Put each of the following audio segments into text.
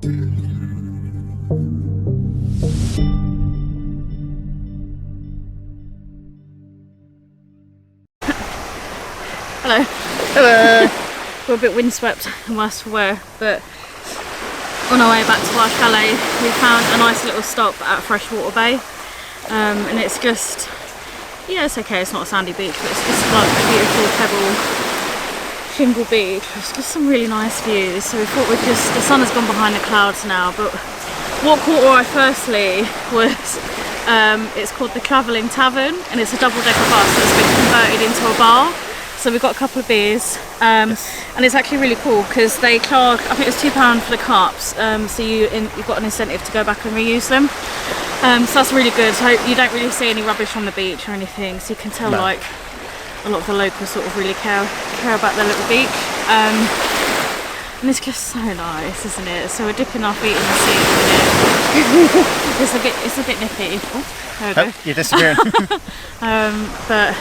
Hello. Hello. We're a bit windswept and worse for wear, but on our way back to our chalet we found a nice little stop at Freshwater Bay, and it's just, yeah, it's okay, it's not a sandy beach, but it's just like a beautiful pebble shingle beach. It's just some really nice views, so we thought the sun has gone behind the clouds now, but what caught our eye firstly was it's called the Travelling Tavern, and it's a double-decker bus that's been converted into a bar. So we've got a couple of beers, and it's actually really cool because they charge, I think it's £2 for the cups, so you've got an incentive to go back and reuse them. So that's really good. So you don't really see any rubbish on the beach or anything, so you can tell like a lot of the locals sort of really care about their little beach. And it's just so nice, isn't it? So we're dipping our feet in the sea at the minute. It's a bit nippy. Oh, there we go. You're disappearing. But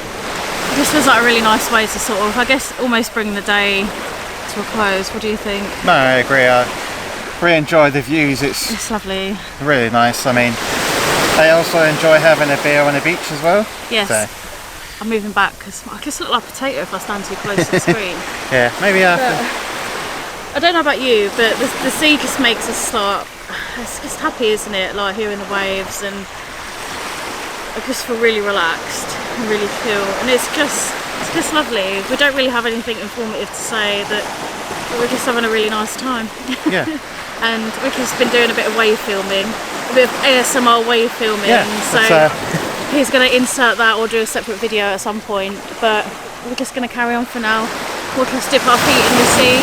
this was like a really nice way to sort of, I guess, almost bring the day to a close. What do you think? No, I agree. I really enjoy the views. It's lovely. Really nice. I mean, I also enjoy having a beer on the beach as well. Yes. So. I'm moving back because I just look like a potato if I stand too close to the screen. Yeah, maybe after. I don't know about you, but the sea just makes us start. It's just happy, isn't it? Like hearing the waves, and I just feel really relaxed and really chill, and it's just lovely. We don't really have anything informative to say, that we're just having a really nice time. Yeah. And Ricky's been doing a bit of wave filming, a bit of ASMR wave filming. Yeah, so he's going to insert that or do a separate video at some point. But we're just going to carry on for now. We'll just dip our feet in the sea.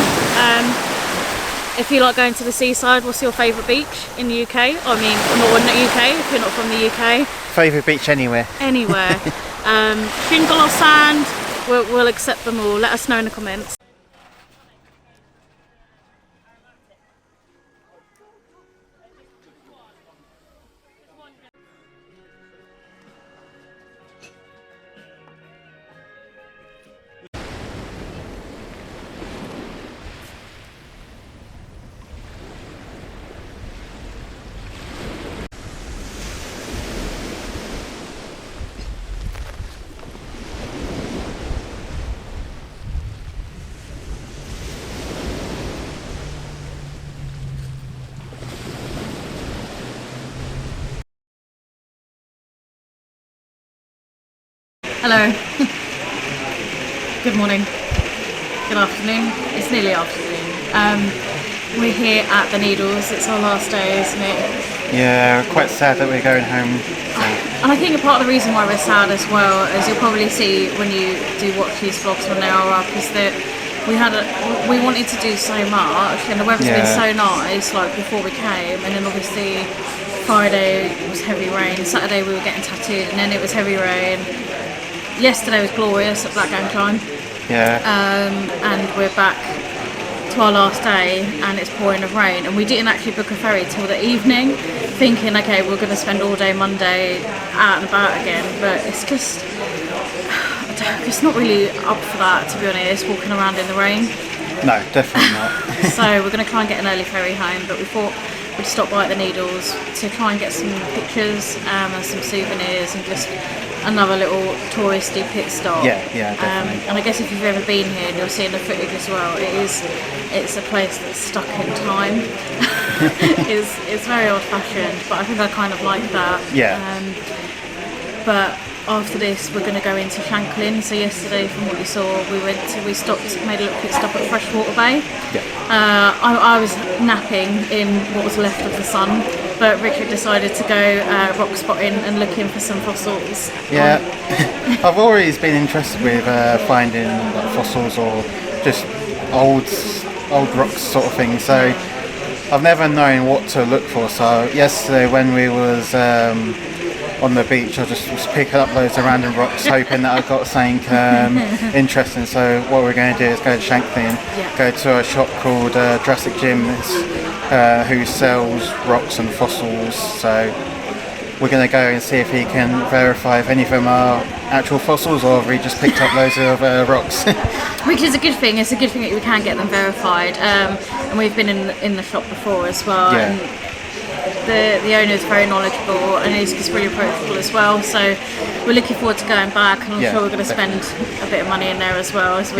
If you like going to the seaside, what's your favourite beach in the UK? I mean, not in the UK, if you're not from the UK. Favourite beach anywhere? Anywhere. Shingle or sand, we'll accept them all. Let us know in the comments. Hello. Good morning. Good afternoon. It's nearly afternoon. We're here at the Needles. It's our last day, isn't it? Yeah, we're quite sad that we're going home. So. And I think a part of the reason why we're sad as well, as you'll probably see when you do watch these vlogs when they are up, is that we wanted to do so much, and the weather's been so nice, like before we came, and then obviously Friday was heavy rain, Saturday we were getting tattooed, and then it was heavy rain. Yesterday was glorious at Blackgang Chine. Yeah. And we're back to our last day, and it's pouring with rain, and we didn't actually book a ferry till the evening, thinking okay, we're going to spend all day Monday out and about again, but it's just, it's not really up for that, to be honest, walking around in the rain. No, definitely not. So we're going to try and get an early ferry home, but we thought we'd stop by at the Needles to try and get some pictures and some souvenirs and just another little touristy pit stop. Yeah, definitely. And I guess if you've ever been here and you'll see in the footage as well, it's a place that's stuck in time. it's very old fashioned, but I think I kind of like that. Yeah. But after this we're going to go into Shanklin. So yesterday, from what you saw, we stopped, made a little pit stop at Freshwater Bay. Yeah. I was napping in what was left of the sun, but Richard decided to go rock spotting and looking for some fossils. Yeah. I've always been interested with finding like, fossils or just old rocks sort of thing, so I've never known what to look for. So yesterday when we was on the beach, I just was picking up loads of random rocks, hoping that I got something interesting. So what we're going to do is go to Shanklin, go to a shop called Jurassic Jim, who sells rocks and fossils. So we're going to go and see if he can verify if any of them are actual fossils or if he just picked up loads of rocks. Which is a good thing. It's a good thing that we can get them verified. And we've been in the shop before as well. Yeah. And the owner is very knowledgeable and he's just really approachable as well. So we're looking forward to going back, and I'm sure we're going to spend a bit of money in there as well, as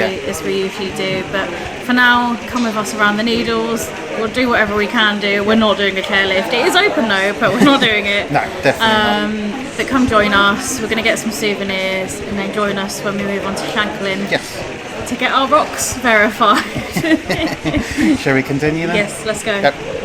we usually do. But for now, come with us around the Needles. We'll do whatever we can do. We're not doing a chairlift. It is open though, but we're not doing it. No, definitely not. But come join us. We're going to get some souvenirs, and then join us when we move on to Shanklin. Yes. To get our rocks verified. Shall we continue then? Yes, let's go. Yep.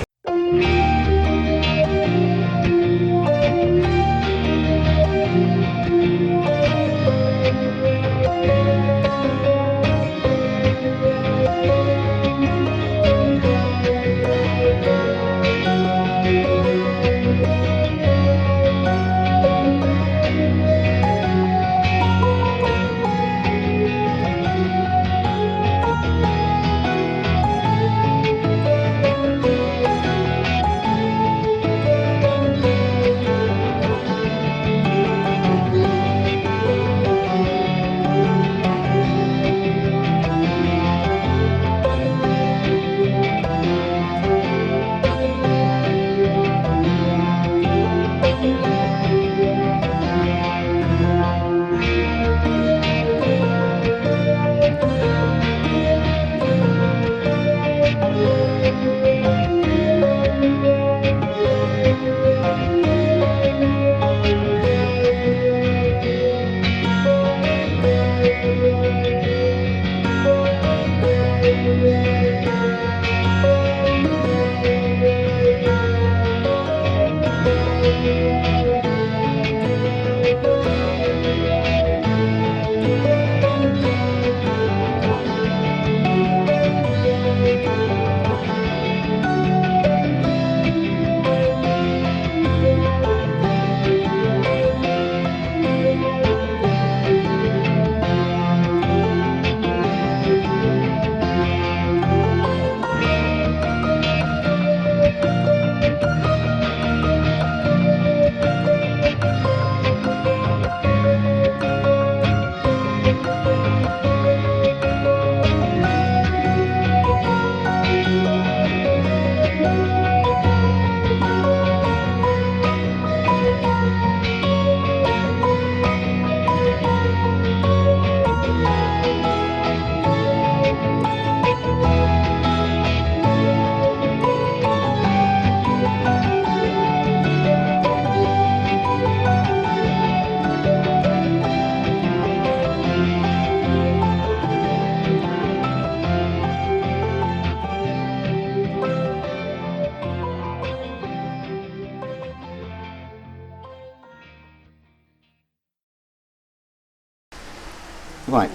Right,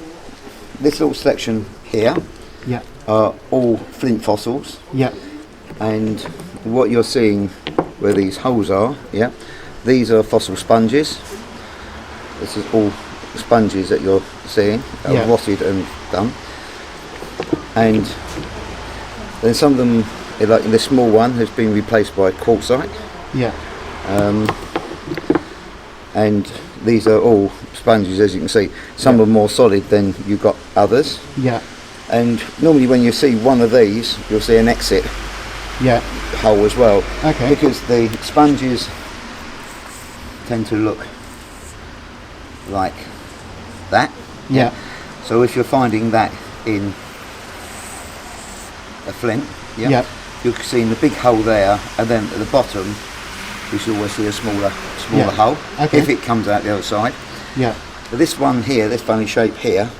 this little section here are all flint fossils. And what you're seeing where these holes are, these are fossil sponges. This is all sponges that you're seeing, rotted and done. And then some of them, like the small one, has been replaced by quartzite. And these are all sponges, as you can see. Some are more solid than you've got others. And normally when you see one of these, you'll see an exit hole as well. Because the sponges tend to look like that. So if you're finding that in a flint, you're seeing the big hole there, and then at the bottom you should always see a smaller hole if it comes out the other side. But this one here, this funny shape here,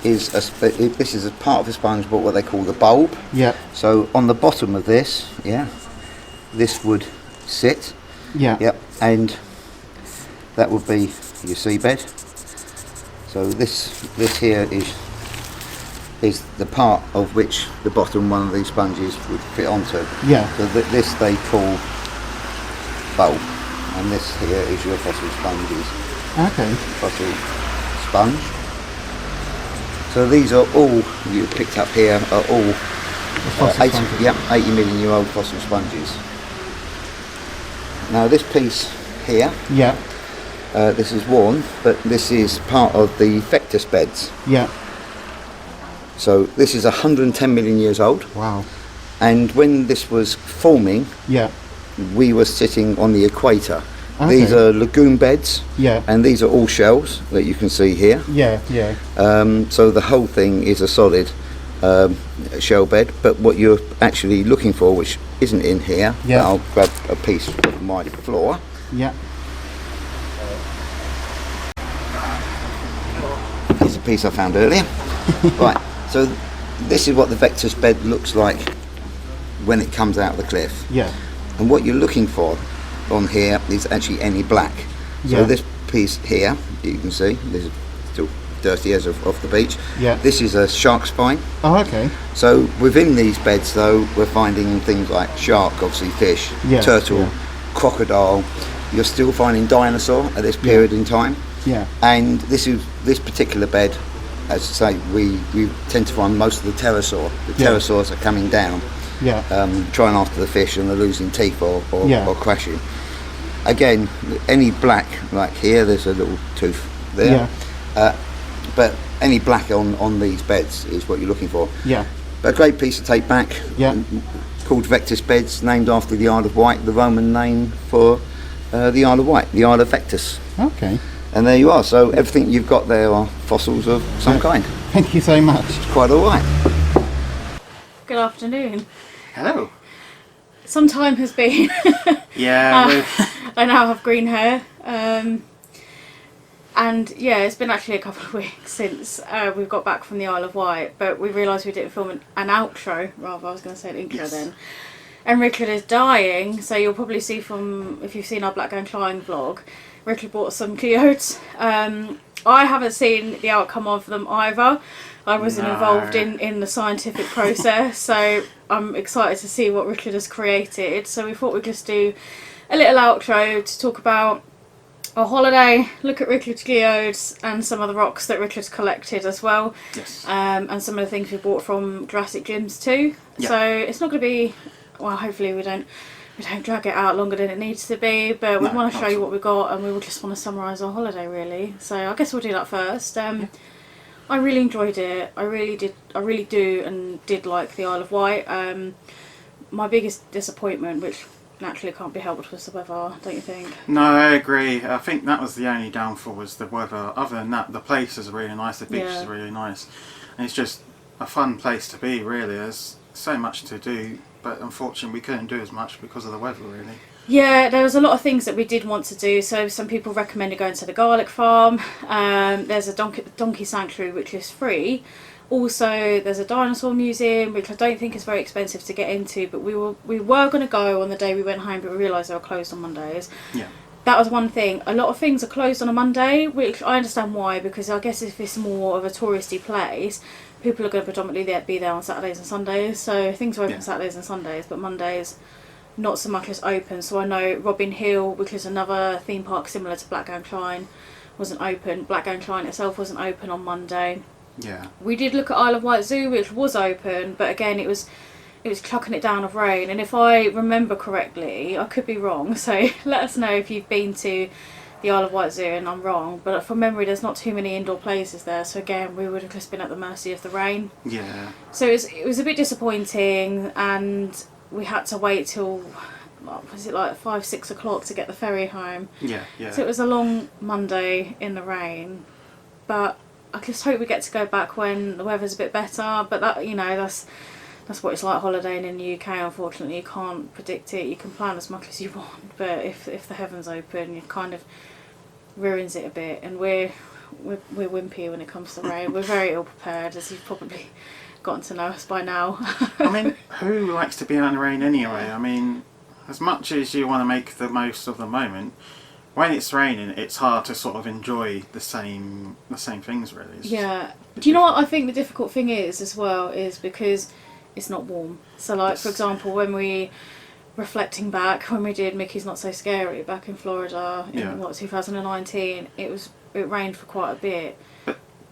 is this is a part of a sponge, but what they call the bulb. So on the bottom of this, this would sit. And that would be your seabed. So this here is the part of which the bottom one of these sponges would fit onto. So this they call bulb, and this here is your fossil sponges. Fossil sponge. So these are all you picked up here are all 80 million year old fossil sponges. Now this piece here. Yeah. This is worn, but this is part of the Vectis beds. Yeah. So this is 110 million years old. Wow. And when this was forming, yeah, we were sitting on the equator. Okay. These are lagoon beds, yeah, and these are all shells that you can see here. Yeah, yeah. So the whole thing is a solid shell bed, but what you're actually looking for, which isn't in here, yeah. I'll grab a piece of my floor. Yeah. Here's a piece I found earlier. Right, so this is what the Vectis bed looks like when it comes out of the cliff. Yeah. And what you're looking for on here is actually any black. So yeah. this piece here, you can see, this is still dirty as of off the beach. Yeah. This is a shark spine. Oh, okay. So within these beds though, we're finding things like shark, obviously fish, yeah. turtle, yeah. crocodile. You're still finding dinosaur at this period in time. Yeah. And this particular bed, as I say, we tend to find most of the pterosaur. The pterosaurs are coming down, trying after the fish, and they're losing teeth or crashing. Again, any black, like here, there's a little tooth there. Yeah. But any black on these beds is what you're looking for. Yeah. But a great piece to take back. Yeah. Called Vectis beds, named after the Isle of Wight, the Roman name for the Isle of Wight, the Isle of Vectis. Okay. And there you are. So everything you've got there are fossils of some kind. Thank you so much. It's quite all right. Good afternoon. Hello. Some time has been. Yeah. I now have green hair. And yeah, it's been actually a couple of weeks since we've got back from the Isle of Wight, but we realised we didn't film an outro, rather I was going to say an intro then. And Richard is dying, so you'll probably see from, if you've seen our Blackgang Chine vlog, Richard bought some geodes. I haven't seen the outcome of them either. I wasn't involved in the scientific process, so I'm excited to see what Richard has created. So we thought we'd just do a little outro to talk about our holiday, look at Richard's geodes and some of the rocks that Richard's collected as well. Yes. And some of the things we bought from Jurassic Jim's too. Yeah. So it's not going to be, well, hopefully we don't drag it out longer than it needs to be, but we want to show you what we got, and we will just want to summarise our holiday really. So I guess we'll do that first. I really enjoyed it. I really did like the Isle of Wight. My biggest disappointment, which naturally can't be helped, was the weather, don't you think? No, I agree. I think that was the only downfall, was the weather. Other than that, the place is really nice, the beach is really nice, and it's just a fun place to be really. There's so much to do, but unfortunately we couldn't do as much because of the weather really. Yeah, there was a lot of things that we did want to do. So some people recommended going to the garlic farm. There's a donkey sanctuary which is free. Also, there's a dinosaur museum, which I don't think is very expensive to get into, but we were going to go on the day we went home, but we realised they were closed on Mondays. Yeah. That was one thing. A lot of things are closed on a Monday, which I understand why, because I guess if it's more of a touristy place, people are going to predominantly be there on Saturdays and Sundays. So things are open Saturdays and Sundays, but Mondays not so much as open. So I know Robin Hill, which is another theme park similar to Blackgang Chine, wasn't open. Blackgang Chine itself wasn't open on Monday. Yeah. We did look at Isle of Wight Zoo, which was open, but again it was chucking it down of rain. And if I remember correctly, I could be wrong, so let us know if you've been to the Isle of Wight Zoo and I'm wrong, but from memory there's not too many indoor places there, so again we would have just been at the mercy of the rain. Yeah. So it was a bit disappointing, and we had to wait till, was it like 5-6 o'clock to get the ferry home. Yeah, yeah. So it was a long Monday in the rain, but I just hope we get to go back when the weather's a bit better. But that, you know, that's what it's like holidaying in the UK. Unfortunately, you can't predict it. You can plan as much as you want, but if the heavens open, it kind of ruins it a bit. And we're wimpy when it comes to rain. We're very ill prepared, as you've probably gotten to know us by now. I mean, who likes to be out in the rain anyway? I mean, as much as you want to make the most of the moment, when it's raining, it's hard to sort of enjoy the same things really. Yeah. Do you know what I think the difficult thing is as well, is because it's not warm. So like, for example, when we, reflecting back, when we did Mickey's Not So Scary back in Florida in 2019, it rained for quite a bit.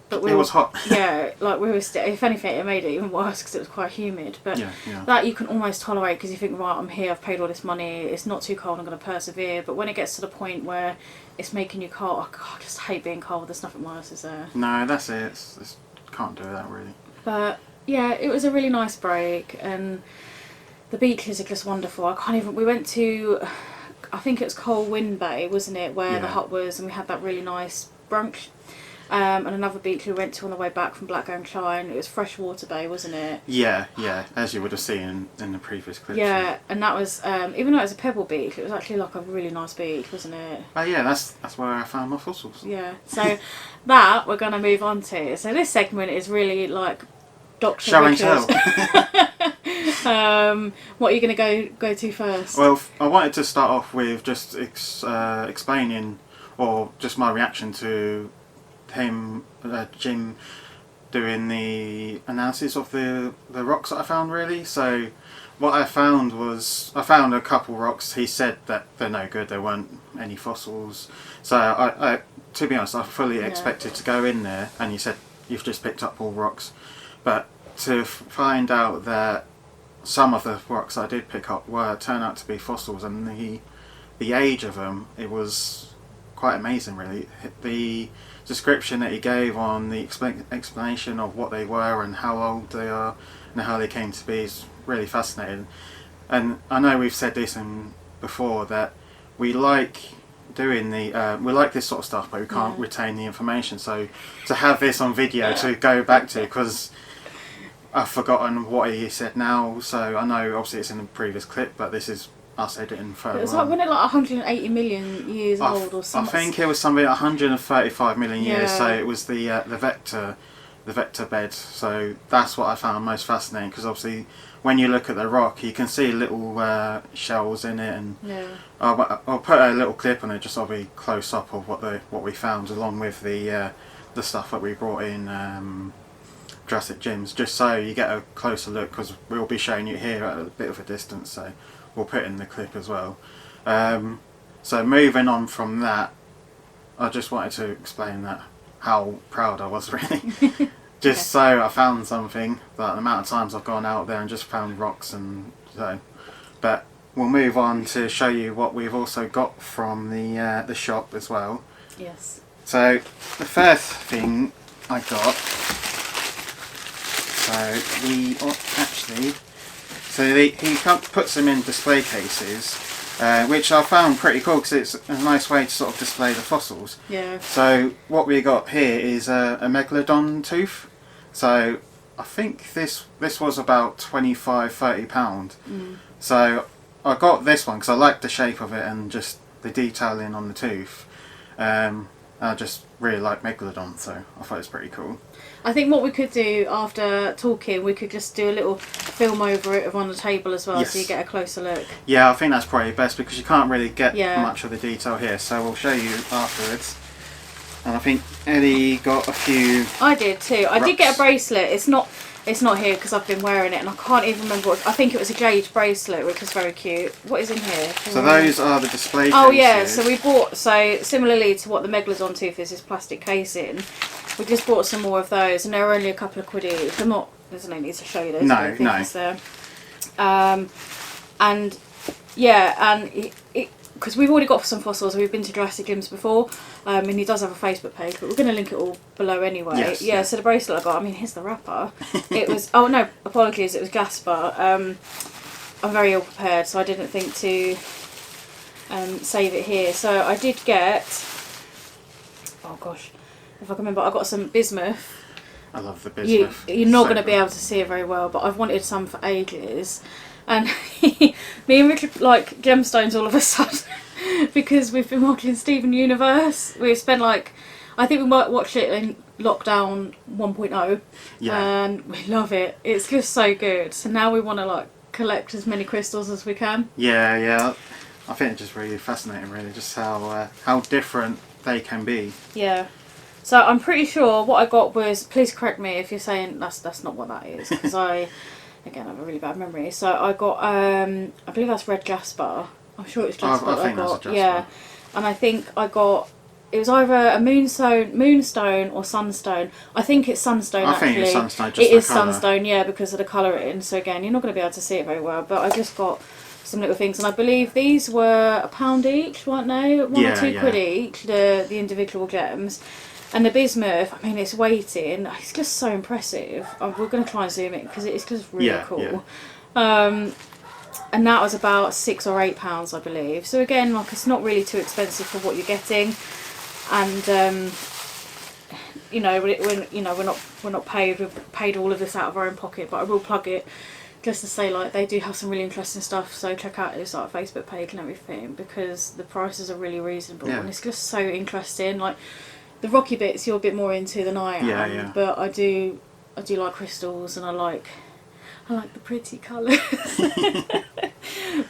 But but it was hot. Yeah, like we were. If anything, it made it even worse because it was quite humid. But that you can almost tolerate because you think, right, I'm here, I've paid all this money, it's not too cold, I'm going to persevere. But when it gets to the point where it's making you cold, oh God, I just hate being cold. There's nothing worse, is there? No, that's it. It's can't do that really. But yeah, it was a really nice break, and the beaches are just wonderful. I can't even. We went to, I think it was Colwyn Bay, wasn't it, where the hut was, and we had that really nice brunch. And another beach we went to on the way back from Blackgang Chine. It was Freshwater Bay, wasn't it? Yeah, as you would have seen in the previous clip. Yeah, and that was, even though it was a pebble beach, it was actually like a really nice beach, wasn't it? Oh yeah, that's where I found my fossils. Yeah, so that we're going to move on to. So this segment is really like Dr. Show and Richard. tell. What are you going to go to first? Well, I wanted to start off with just explaining, or just my reaction to him, Jim, doing the analysis of the rocks that I found, really. So what I found was, I found a couple rocks. He said that they're no good, there weren't any fossils. So I to be honest, I fully expected to go in there, and he said, you've just picked up all rocks. But to find out that some of the rocks I did pick up turned out to be fossils, and the age of them, it was quite amazing, really. The description that he gave on the explanation of what they were and how old they are and how they came to be is really fascinating. And I know we've said this before, that we like doing we like this sort of stuff, but we can't retain the information. So to have this on video to go back to, because I've forgotten what he said now. So I know obviously it's in the previous clip, but this is us editing further. It was like, wasn't it like 180 million years old or something? I think it was something 135 million years. So it was the vector bed. So that's what I found most fascinating, because obviously when you look at the rock, you can see little shells in it, and I'll put a little clip on it just so I'll be close up of what we found, along with the stuff that we brought in Jurassic Jim's, just so you get a closer look, because we'll be showing you here at a bit of a distance. So we'll put it in the clip as well. So moving on from that, I just wanted to explain that how proud I was, really. Just so I found something, that the amount of times I've gone out there and just found rocks, and so. But we'll move on to show you what we've also got from the shop as well. Yes. So the first thing I got, he puts them in display cases, which I found pretty cool, because it's a nice way to sort of display the fossils. Yeah. So what we got here is a megalodon tooth. So I think this was about £25–30. So I got this one because I liked the shape of it and just the detailing on the tooth. I just really like megalodon, so I thought it was pretty cool. I think what we could do after talking, we could just do a little film over it on the table as well, so you get a closer look. Yeah, I think that's probably best, because you can't really get much of the detail here, so we'll show you afterwards. And I think Ellie got a few. I did too. I did get a bracelet. It's not here because I've been wearing it, and I can't even remember what. I think it was a jade bracelet, which was very cute. What is in here? So those are the display cases. Oh yeah, so we bought, similarly to what the megalodon tooth is, this plastic casing. We just bought some more of those, and they were only a couple of quid each. There's no need to show you those. No. There. And because we've already got some fossils, we've been to Jurassic Jim's before, and he does have a Facebook page, but we're going to link it all below anyway. Yes. So the bracelet I got, here's the wrapper. It was, oh no, apologies, it was Jasper. I'm very ill prepared, so I didn't think to save it here. So I did get, oh gosh, if I can remember, I got some bismuth. I love the bismuth. You're not going to be able to see it very well, but I've wanted some for ages. And me and Richard like gemstones all of a sudden because we've been watching Steven Universe. We spent I think we might watch it in lockdown 1.0. And we love it. It's just so good. So now we want to collect as many crystals as we can. Yeah. I think it's just really fascinating, really, just how different they can be. Yeah. So I'm pretty sure what I got was, please correct me if you're saying that's not what that is, because again, I have a really bad memory. So I got, I believe that's red jasper. I'm sure it's jasper. I think that's a jasper. Yeah, and I think I got it was either a moonstone or sunstone. I think it's sunstone. I think it's sunstone. Just it is colour. sunstone, yeah, because of the colouring. So again, you're not going to be able to see it very well. But I just got some little things, and I believe these were £1 each, weren't they? One or two quid each. The individual gems. And the bismuth, I mean, it's weighting. It's just so impressive. We're going to try and zoom in because it's just really cool. Yeah. And that was about £6 or £8, I believe. So again, like, it's not really too expensive for what you're getting. And you know, we're not paid. We've paid all of this out of our own pocket. But I will plug it just to say, like, they do have some really interesting stuff. So check out his like Facebook page and everything, because the prices are really reasonable, and it's just so interesting. Like, the rocky bits you're a bit more into than I am. Yeah. But I do like crystals, and I like the pretty colours.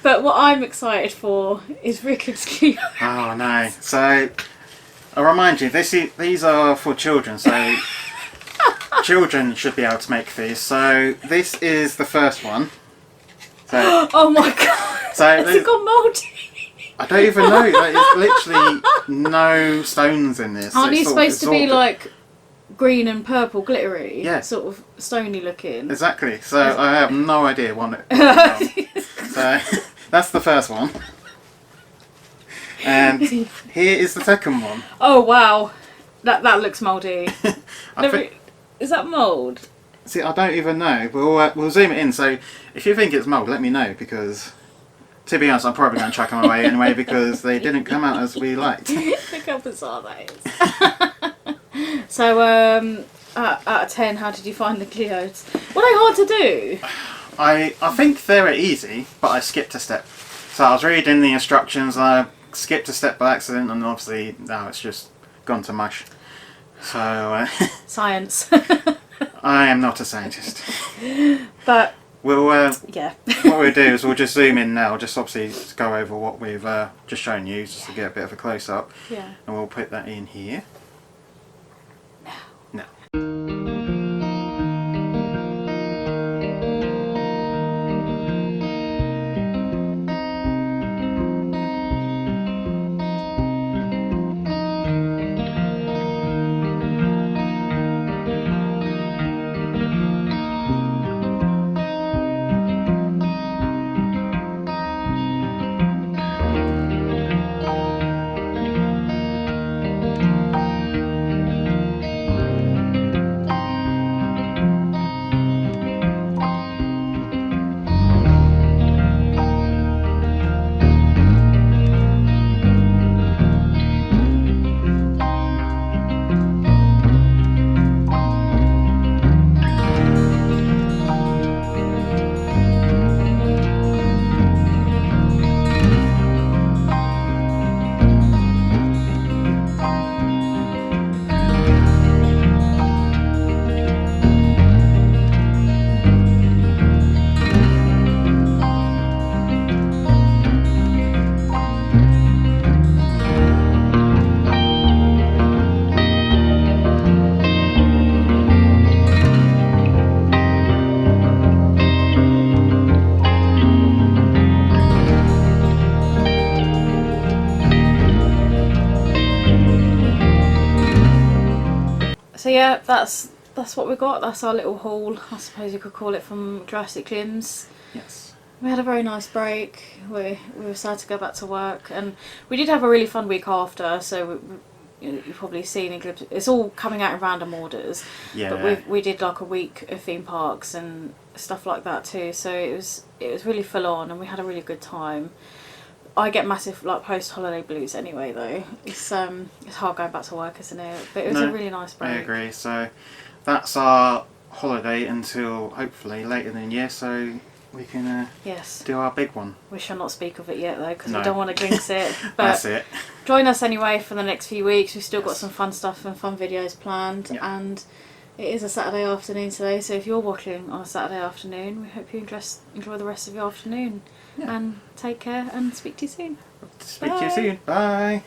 But what I'm excited for is Rickard's geodes. Oh no! So I remind you, these are for children, so children should be able to make these. So this is the first one. So, oh my god! So has it gone mouldy? I don't even know. There's literally no stones in this. Aren't you supposed to be like green and purple glittery? Yeah. Sort of stony looking. Exactly. So I have no idea what it So that's the first one. And here is the second one. Oh wow. That looks mouldy. Is that mould? See, I don't even know. We'll zoom it in. So if you think it's mould, let me know, because to be honest, I'm probably going to chuck them away anyway, because they didn't come out as we liked. Look how bizarre that is. So, out of 10, how did you find the geodes? Were they hard to do? I think they were easy, but I skipped a step. So I was reading the instructions, and I skipped a step by accident, and obviously now it's just gone to mush. So science. I am not a scientist. But we'll yeah. What we'll do is we'll just zoom in now, just obviously to go over what we've just shown you, just to get a bit of a close up. Yeah. And we'll put that in here. No. So yeah, that's what we got. That's our little haul, I suppose you could call it, from Jurassic Jim's. Yes. We had a very nice break. We were sad to go back to work, and we did have a really fun week after. So you've probably seen in clips. It's all coming out in random orders. Yeah. But we did like a week of theme parks and stuff like that too. So it was really full on, and we had a really good time. I get massive like post-holiday blues anyway though. It's hard going back to work, isn't it? But it was a really nice break. I agree. So that's our holiday until hopefully later in the year, so we can do our big one. We shall not speak of it yet though, because we don't want to jinx it. But that's it. Join us anyway for the next few weeks. We've still got some fun stuff and fun videos planned, and it is a Saturday afternoon today, so if you're watching on a Saturday afternoon, we hope you enjoy the rest of your afternoon. And take care, and speak to you soon. Speak to you soon. Bye.